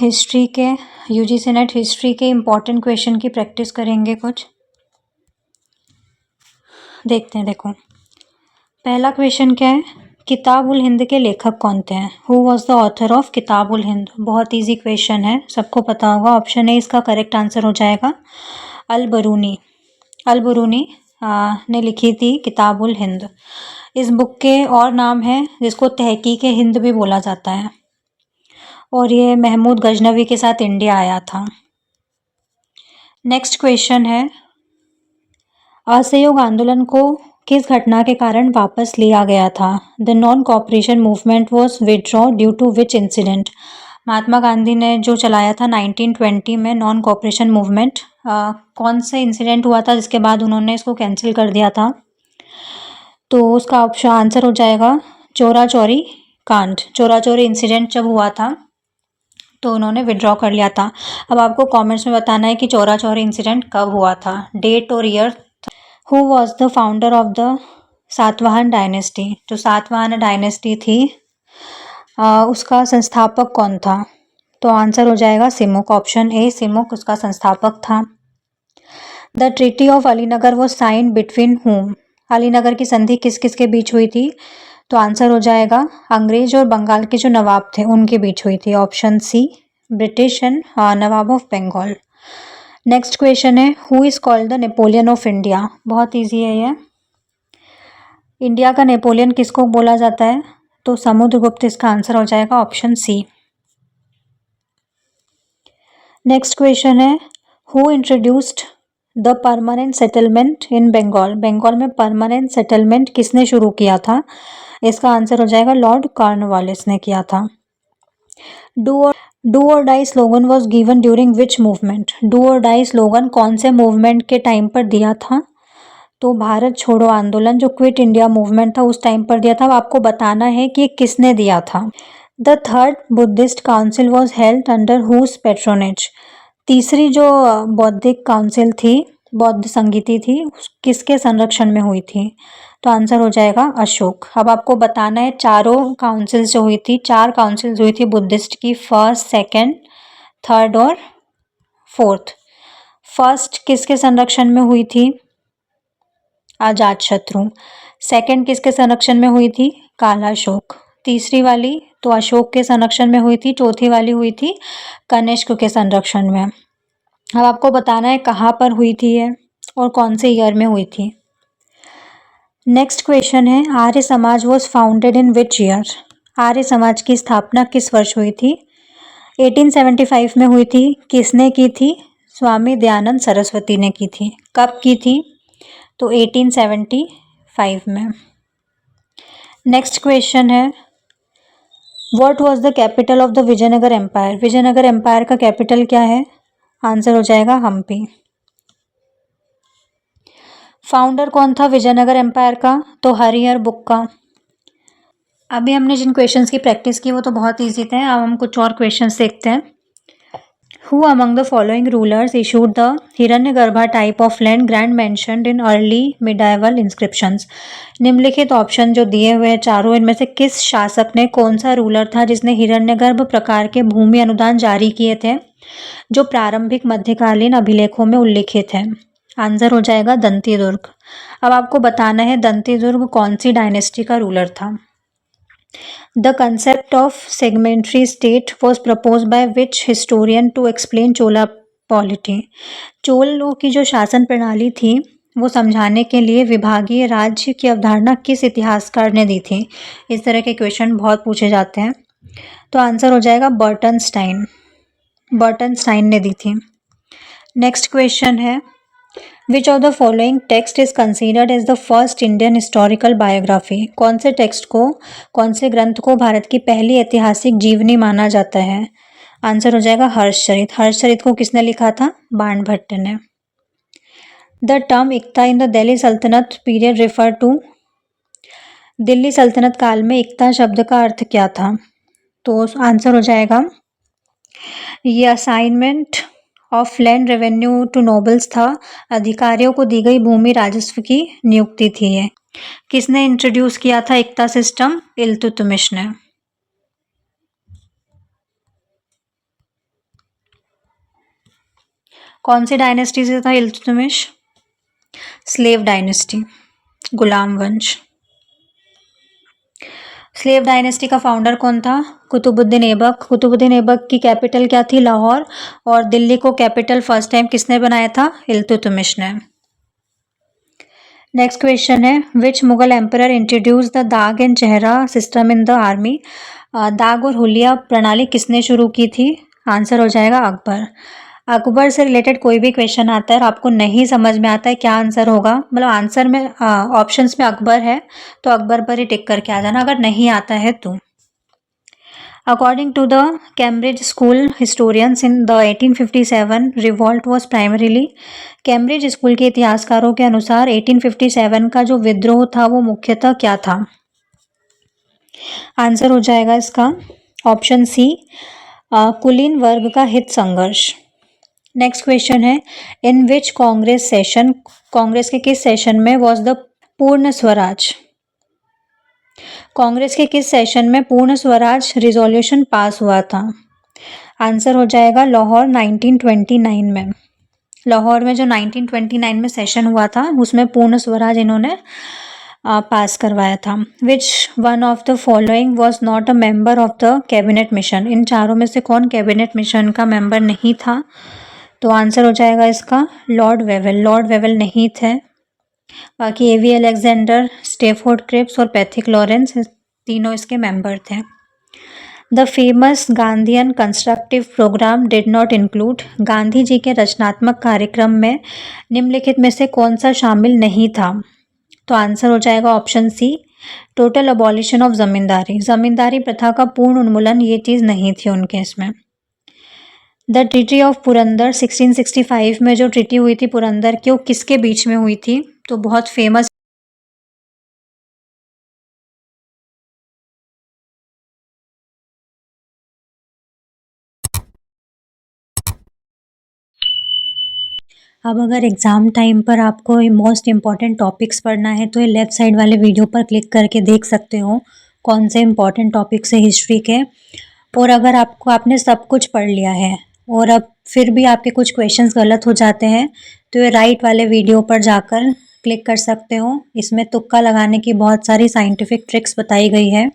History के UGC net history के important question की प्रैक्टिस करेंगे कुछ। देखते हैं, देखो पहला क्वेश्चन क्या है, किताब उल हिंद के लेखक कौन थे? Who was the author of किताब उल हिंद? बहुत इजी क्वेश्चन है, सबको पता होगा। ऑप्शन ए इसका करेक्ट आंसर हो जाएगा अल बरूनी। अल बरूनी ने लिखी थी किताब उल हिंद। इस बुक के और नाम है जिसको तहकीक हिंद भी बोला जाता है, और ये महमूद गजनवी के साथ इंडिया आया था। नेक्स्ट क्वेश्चन है, असहयोग आंदोलन को किस घटना के कारण वापस लिया गया था? The non cooperation movement was withdraw due to which incident? Mahatma Gandhi ने जो चलाया था 1920 में नॉन कॉपरेशन मूवमेंट, कौन से इंसिडेंट हुआ था जिसके बाद उन्होंने इसको कैंसिल कर दिया था? तो उसका ऑप्शन आंसर हो जाएगा चोरा चोरी कांड। चोरा चोरी इंसिडेंट जब हुआ था तो उन्होंने विड्रॉ कर लिया था। अब आपको कमेंट्स में बताना है कि चोरा चोरी इंसिडेंट कब हुआ था, डेट और year. Who was the founder of the Satavahana dynasty? जो सातवाहन डायनेस्टी थी उसका संस्थापक कौन था? तो आंसर हो जाएगा सिमुक। ऑप्शन ए सिमुक उसका संस्थापक था। The treaty of Alinagar was signed between whom? Alinagar की संधि किस किस के बीच हुई थी? तो आंसर हो जाएगा अंग्रेज और बंगाल के जो नवाब थे उनके बीच हुई थी। Option C British and nawab of Bengal. Next question है, who is called the Napoleon of India? बहुत इजी है ये। इंडिया का नेपोलियन किसको बोला जाता है? तो समुद्रगुप्त इसका आंसर हो जाएगा ऑप्शन सी। नेक्स्ट क्वेश्चन है, who introduced the permanent settlement in Bengal? Bengal में परमानेंट सेटलमेंट किसने शुरू किया था? इसका आंसर हो जाएगा लॉर्ड कॉर्नवालिस ने किया था। डू और die slogan was given during which movement? Do और डाई स्लोगन कौन से मूवमेंट के टाइम पर दिया था? तो भारत छोड़ो आंदोलन, जो क्विट इंडिया मूवमेंट था उस टाइम पर दिया था। अब आपको बताना है कि किसने दिया था। The third Buddhist council was held under whose patronage? तीसरी जो बौद्धिक काउंसिल थी, बौद्ध संगीति थी, किसके संरक्षण में हुई थी? तो आंसर हो जाएगा अशोक। अब आपको बताना है चारों काउंसिल्स जो हुई थी, 4 काउंसिल्स हुई थी बुद्धिस्ट की, फर्स्ट, सेकंड, थर्ड और फोर्थ। फर्स्ट किसके संरक्षण में हुई थी? अजातशत्रु। सेकंड किसके संरक्षण में हुई थी? कालाशोक। तीसरी वाली तो अशोक के संरक्षण में हुई थी। चौथी वाली हुई थी कनिष्क के संरक्षण में। अब आपको बताना है कहाँ पर हुई थी ये और कौन से ईयर में हुई थी। नेक्स्ट क्वेश्चन है, Arya Samaj was founded in which year? Arya Samaj की स्थापना किस वर्ष हुई थी? 1875 में हुई थी। किसने की थी? स्वामी दयानंद सरस्वती ने की थी। कब की थी? तो 1875 में। नेक्स्ट क्वेश्चन है, what was the capital of the Vijayanagara empire? Vijayanagara empire का कैपिटल क्या है? आंसर हो जाएगा हम्पी। फाउंडर कौन था विजयनगर एम्पायर का? तो हरिहर बुक्का। अभी हमने जिन क्वेश्चंस की प्रैक्टिस की वो तो बहुत ईजी थे। अब हम कुछ और क्वेश्चंस देखते हैं। Who among the following rulers issued the हिरण्यगर्भा type of land grand mentioned in early medieval inscriptions? निम्नलिखित ऑप्शन जो दिए हुए हैं चारों, इनमें से किस शासक ने, कौन सा रूलर था जिसने हिरण्यगर्भ प्रकार के भूमि अनुदान जारी किए थे जो प्रारंभिक मध्यकालीन अभिलेखों में उल्लिखित है? आंसर हो जाएगा दंती दुर्ग। अब आपको बताना है दंती दुर्ग कौन सी डायनेस्टी का रूलर था। The concept of segmentary state was proposed by which historian to explain Chola polity? चोलों की जो शासन प्रणाली थी वो समझाने के लिए विभागीय राज्य की अवधारणा किस इतिहासकार ने दी थी? इस तरह के क्वेश्चन बहुत पूछे जाते हैं। तो आंसर हो जाएगा बर्टनस्टाइन। बर्टनस्टाइन ने दी थी। नेक्स्ट क्वेश्चन है, which of the following text is considered as the first Indian historical biography? कौन से टेक्स्ट को, कौन से ग्रंथ को भारत की पहली ऐतिहासिक जीवनी माना जाता है? आंसर हो जाएगा हर्षचरित। हर्षचरित को किसने लिखा था? बाणभट्ट ने। The term iqta in the Delhi Saltanat period refer to? Delhi सल्तनत काल में इक्ता शब्द का अर्थ क्या था? तो आंसर हो जाएगा ये assignment of land revenue to nobles था। अधिकारियों को दी गई भूमि राजस्व की नियुक्ति थी ये। किसने इंट्रोड्यूस किया था इक्ता सिस्टम? इल्तुतमिश ने। कौन सी डायनेस्टी से था इल्तुतमिश? स्लेव डायनेस्टी, गुलाम वंश। स्लेव डायनेस्टी का फाउंडर कौन था? कुतुबुद्दीन ऐबक। कुतुबुद्दीन ऐबक की कैपिटल क्या थी? लाहौर। और दिल्ली को कैपिटल फर्स्ट टाइम किसने बनाया था? इल्तुतमिश ने। नेक्स्ट क्वेश्चन है, विच मुगल एम्परर इंट्रोड्यूस द दाग एंड चेहरा सिस्टम इन द आर्मी? दाग और हुलिया प्रणाली किसने शुरू की थी? आंसर हो जाएगा अकबर। अकबर से रिलेटेड कोई भी क्वेश्चन आता है और आपको नहीं समझ में आता है क्या आंसर होगा, मतलब आंसर में ऑप्शंस में अकबर है तो अकबर पर ही टिक करके आ जाना, अगर नहीं आता है तो। According to the Cambridge School historians, in the 1857 revolt was primarily, Cambridge school के इतिहासकारों के अनुसार 1857 का जो विद्रोह था वो मुख्यतः क्या था? आंसर हो जाएगा इसका ऑप्शन सी, कुलीन वर्ग का हित संघर्ष। नेक्स्ट क्वेश्चन है, इन विच कांग्रेस सेशन, कांग्रेस के किस सेशन में वॉज द पूर्ण स्वराज, कांग्रेस के किस सेशन में पूर्ण स्वराज रिजोल्यूशन पास हुआ था? आंसर हो जाएगा लाहौर 1929 में। लाहौर में जो 1929 में सेशन हुआ था उसमें पूर्ण स्वराज इन्होंने पास करवाया था। Which one of the following was not a member of the Cabinet Mission, इन चारों में से कौन कैबिनेट मिशन का मेंबर नहीं था? तो आंसर हो जाएगा इसका लॉर्ड वेवेल। लॉर्ड वेवेल नहीं थे। बाकी एवी अलेक्जेंडर, स्टेफोर्ड क्रिप्स और पैथिक लॉरेंस तीनों इसके मेंबर थे। The famous Gandhian constructive programme did not include, Gandhi ji के रचनात्मक कार्यक्रम में निम्नलिखित में से कौन सा शामिल नहीं था? तो आंसर हो जाएगा option C, total abolition of zamindari, zamindari प्रथा का पूर्ण उन्मूलन, ये चीज़ नहीं थी उनके इसमें। द ट्रीटी ऑफ पुरंदर 1665 में जो ट्रीटी हुई थी पुरंदर की, वो किसके बीच में हुई थी? तो बहुत फेमस, अब अगर एग्ज़ाम टाइम पर आपको मोस्ट इम्पॉर्टेंट टॉपिक्स पढ़ना है तो ये लेफ़्ट साइड वाले वीडियो पर क्लिक करके देख सकते हो कौन से इम्पॉर्टेंट टॉपिक्स है हिस्ट्री के। और अगर आपने सब कुछ पढ़ लिया है और अब फिर भी आपके कुछ क्वेश्चंस गलत हो जाते हैं तो ये राइट वाले वीडियो पर जाकर क्लिक कर सकते हो। इसमें तुक्का लगाने की बहुत सारी साइंटिफिक ट्रिक्स बताई गई है।